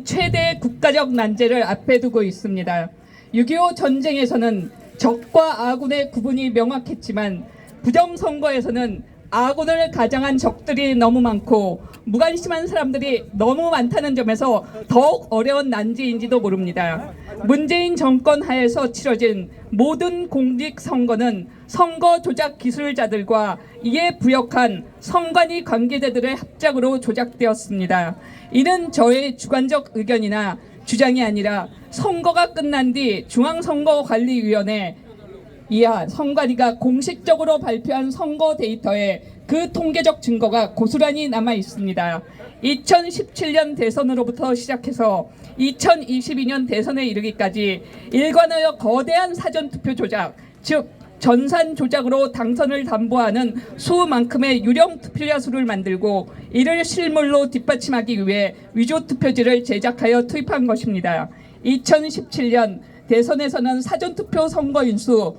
최대 국가적 난제를 앞에 두고 있습니다. 6.25 전쟁에서는 적과 아군의 구분이 명확했지만 부정선거에서는 아군을 가장한 적들이 너무 많고 무관심한 사람들이 너무 많다는 점에서 더욱 어려운 난제인지도 모릅니다. 문재인 정권 하에서 치러진 모든 공직선거는 선거 조작 기술자들과 이에 부역한 선관위 관계자들의 합작으로 조작되었습니다. 이는 저의 주관적 의견이나 주장이 아니라 선거가 끝난 뒤 중앙선거관리위원회 이하 선관위가 공식적으로 발표한 선거 데이터에 그 통계적 증거가 고스란히 남아 있습니다. 2017년 대선으로부터 시작해서 2022년 대선에 이르기까지 일관하여 거대한 사전투표 조작, 즉 전산 조작으로 당선을 담보하는 수만큼의 유령 투표자 수를 만들고 이를 실물로 뒷받침하기 위해 위조 투표지를 제작하여 투입한 것입니다. 2017년 대선에서는 사전투표 선거인수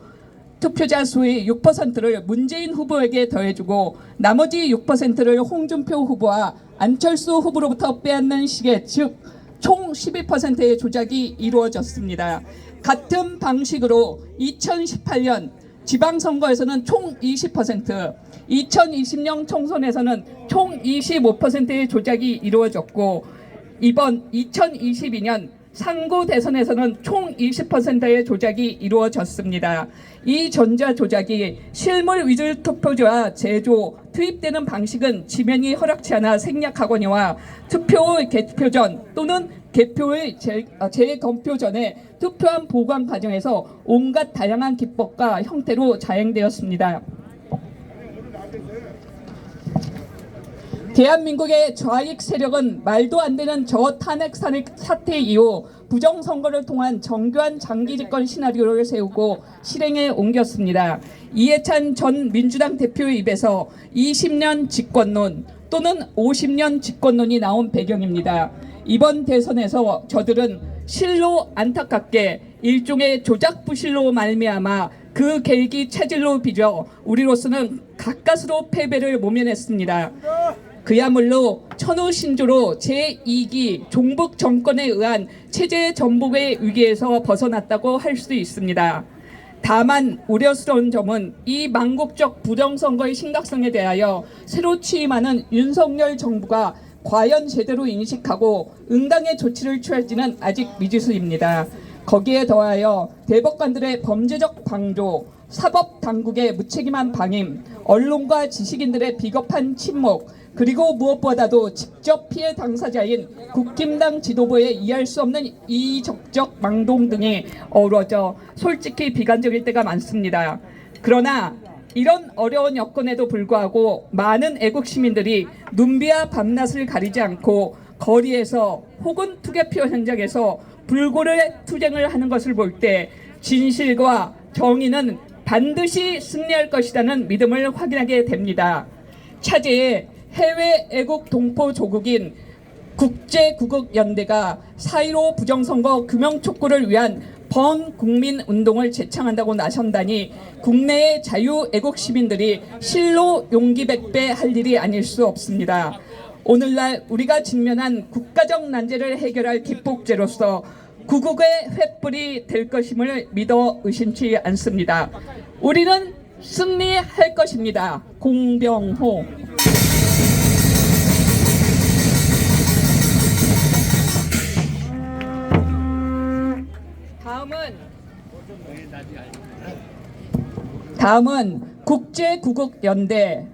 투표자 수의 6%를 문재인 후보에게 더해주고 나머지 6%를 홍준표 후보와 안철수 후보로부터 빼앗는 식의 즉 총 12%의 조작이 이루어졌습니다. 같은 방식으로 2018년 지방선거에서는 총 20%, 2020년 총선에서는 총 25%의 조작이 이루어졌고 이번 2022년 상구 대선에서는 총 20%의 조작이 이루어졌습니다. 이 전자 조작이 실물 위조 투표지와 제조, 투입되는 방식은 지명이 허락치 않아 생략하거니와 투표의 개표 전 또는 개표의 재검표 전에 투표함 보관 과정에서 온갖 다양한 기법과 형태로 자행되었습니다. 대한민국의 좌익 세력은 말도 안 되는 저탄핵 사태 이후 부정선거를 통한 정교한 장기 집권 시나리오를 세우고 실행에 옮겼습니다. 이해찬 전 민주당 대표의 입에서 20년 집권론 또는 50년 집권론이 나온 배경입니다. 이번 대선에서 저들은 실로 안타깝게 일종의 조작 부실로 말미암아 그 계획이 체질로 빚어 우리로서는 가까스로 패배를 모면했습니다. 그야말로 천우신조로 제2기 종북 정권에 의한 체제 전복의 위기에서 벗어났다고 할 수 있습니다. 다만 우려스러운 점은 이 망국적 부정선거의 심각성에 대하여 새로 취임하는 윤석열 정부가 과연 제대로 인식하고 응당의 조치를 취할지는 아직 미지수입니다. 거기에 더하여 대법관들의 범죄적 방조, 사법당국의 무책임한 방임, 언론과 지식인들의 비겁한 침묵, 그리고 무엇보다도 직접 피해 당사자인 국힘당 지도부의 이해할 수 없는 이적적 망동 등이 어우러져 솔직히 비관적일 때가 많습니다. 그러나 이런 어려운 여건에도 불구하고 많은 애국 시민들이 눈비와 밤낮을 가리지 않고 거리에서 혹은 투개표 현장에서 불고의 투쟁을 하는 것을 볼 때 진실과 정의는 반드시 승리할 것이라는 믿음을 확인하게 됩니다. 차제에 해외 애국 동포 조국인 국제구국연대가 4.15 부정선거 금형촉구를 위한 번국민운동을 제창한다고 나선다니 국내의 자유애국 시민들이 실로 용기백배 할 일이 아닐 수 없습니다. 오늘날 우리가 직면한 국가적 난제를 해결할 기폭제로서 구국의 횃불이 될 것임을 믿어 의심치 않습니다. 우리는 승리할 것입니다. 공병호. 다음은 국제구국연대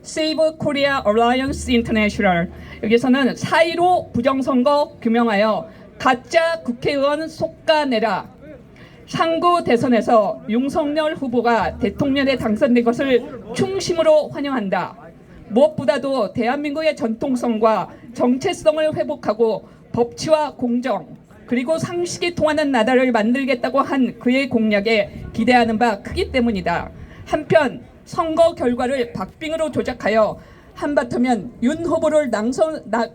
Save Korea Alliance International, 여기서는 4.15 부정선거 규명하여 가짜 국회의원 솎아내라. 상구 대선에서 윤석열 후보가 대통령에 당선된 것을 충심으로 환영한다. 무엇보다도 대한민국의 전통성과 정체성을 회복하고 법치와 공정 그리고 상식이 통하는 나라를 만들겠다고 한 그의 공약에 기대하는 바 크기 때문이다. 한편 선거 결과를 박빙으로 조작하여 한바탕면 윤 후보를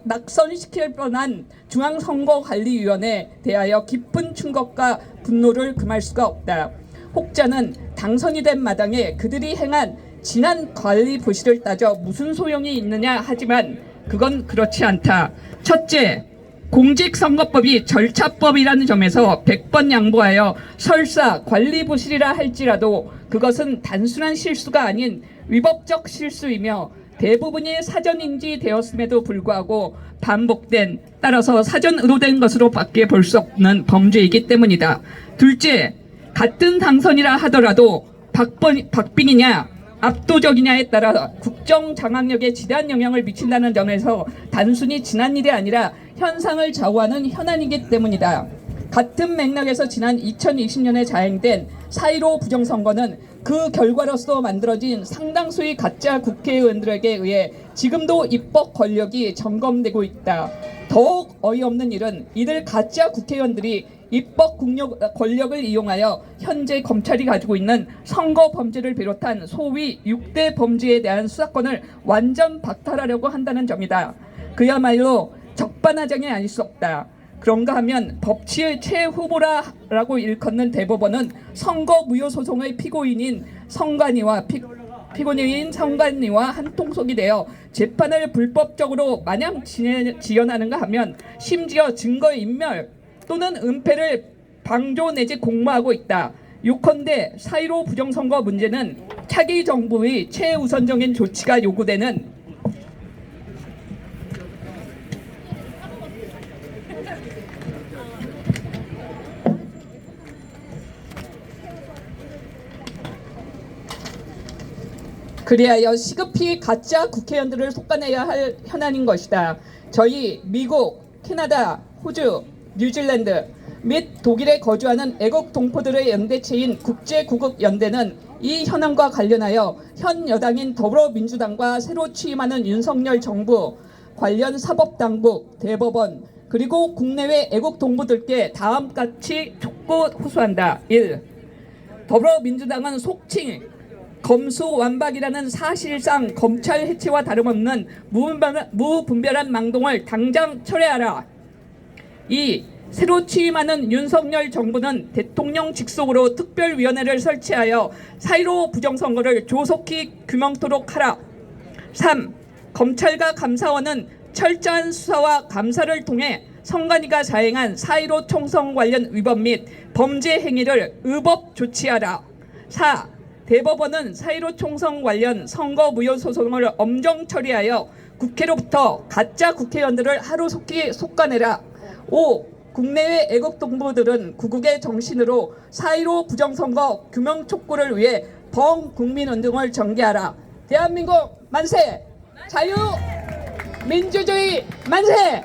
낙선시킬 뻔한 중앙선거관리위원회에 대하여 깊은 충격과 분노를 금할 수가 없다. 혹자는 당선이 된 마당에 그들이 행한 지난 관리 부실을 따져 무슨 소용이 있느냐 하지만 그건 그렇지 않다. 첫째, 공직선거법이 절차법이라는 점에서 100번 양보하여 설사 관리부실이라 할지라도 그것은 단순한 실수가 아닌 위법적 실수이며 대부분이 사전인지되었음에도 불구하고 반복된, 따라서 사전 의도된 것으로 밖에 볼 수 없는 범죄이기 때문이다. 둘째, 같은 당선이라 하더라도 박빙이냐 압도적이냐에 따라 국정 장악력에 지대한 영향을 미친다는 점에서 단순히 지난 일이 아니라 현상을 좌우하는 현안이기 때문이다. 같은 맥락에서 지난 2020년에 자행된 4.15 부정선거는 그 결과로서 만들어진 상당수의 가짜 국회의원들에게 의해 지금도 입법 권력이 점검되고 있다. 더욱 어이없는 일은 이들 가짜 국회의원들이 입법 권력을 이용하여 현재 검찰이 가지고 있는 선거 범죄를 비롯한 소위 6대 범죄에 대한 수사권을 완전 박탈하려고 한다는 점이다. 그야말로 적반하장이 아닐 수 없다. 그런가 하면 법치의 최후보라고 일컫는 대법원은 선거 무효 소송의 피고인인 성관이와 피고인인 성관이와 한통속이 되어 재판을 불법적으로 마냥 지연하는가 하면 심지어 증거인멸 또는 은폐를 방조 내지 공모하고 있다. 요컨대 4.15 부정선거 문제는 차기 정부의 최우선적인 조치가 요구되는 그리하여 시급히 가짜 국회의원들을 속아내야 할 현안인 것이다. 저희 미국, 캐나다, 호주, 뉴질랜드 및 독일에 거주하는 애국 동포들의 연대체인 국제구국연대는 이 현안과 관련하여 현 여당인 더불어민주당과 새로 취임하는 윤석열 정부, 관련 사법당국, 대법원, 그리고 국내외 애국 동포들께 다음같이 촉구 호소한다. 1. 더불어민주당은 속칭 검수완박이라는 사실상 검찰 해체와 다름없는 무분별한 망동을 당장 철회하라. 2. 새로 취임하는 윤석열 정부는 대통령 직속으로 특별위원회를 설치하여 4.15 부정선거를 조속히 규명토록 하라. 3. 검찰과 감사원은 철저한 수사와 감사를 통해 성관이가 자행한 4.15 총선 관련 위법 및 범죄 행위를 의법 조치하라. 4. 대법원은 4.15 총선 관련 선거 무효 소송을 엄정 처리하여 국회로부터 가짜 국회의원들을 하루속히 속아내라. 5. 국내외 애국 동포들은 구국의 정신으로 4.15 부정선거 규명 촉구를 위해 범국민운동을 전개하라. 대한민국 만세! 자유! 민주주의 만세!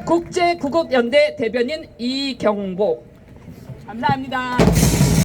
국제구국연대 대변인 이경복. 감사합니다.